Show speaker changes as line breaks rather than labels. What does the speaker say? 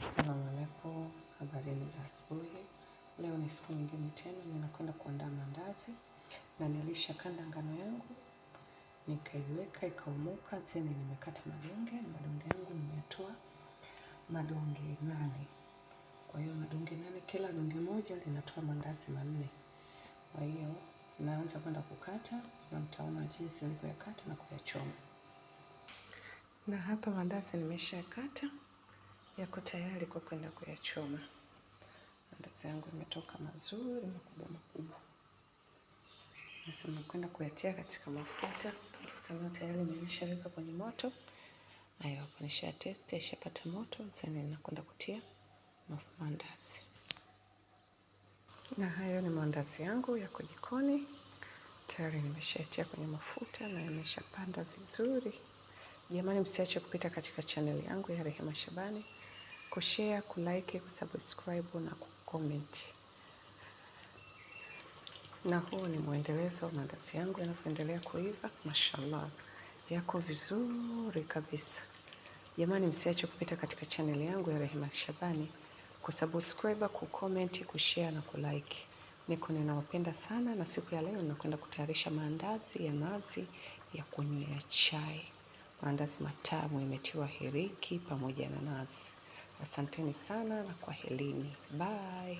Assalamu alaikum, habarini za asubuhi. Leo ni siku nyingine tena, ninakwenda kuandaa mandazi na nilishakanda ngano yangu nikaiweka ikaumuka, then nimekata madonge yangu nimetoa madonge 8. Kwa hiyo madonge 8, kila donge moja linatoa mandazi 4. Kwa hiyo naanza kwenda kukata na mtaona jinsi nilivyoyakata na kuyachoma. Na hapa mandazi nimeshakata, yako tayari kwa kwenda kuyachoma. Mandazi yangu yametoka mazuri makubwa. Sasa nakwenda kuyatia katika mafuta. Mafuta tayari nimeshaweka kwenye moto. Hayo hapo nisha test, ishapata moto. Sasa ninakwenda kutia mandazi. Na hayo ni mandazi yangu yako jikoni. Tayari nimeshatia kwenye mafuta na yameshapanda vizuri. Jamani, msiache kupita katika channel yangu ya Rehema Shabani, kushare, kulike, kusubscribe na kucomment. Na huu ni muendelezo wa mandazi yangu yanavyoendelea kuiva. Mashallah, yako vizuri kabisa. Jamani, msiache kupita katika channel yangu ya Rehema Shabani, kusubscribe, kucomment, kushare na kulike. Ninawapenda sana, na siku ya leo ninakwenda kutayarisha maandazi ya nazi ya kunywea chai. Maandazi matamu yametiwa hiriki pamoja na nazi. Asanteni sana na kwaherini. Bye.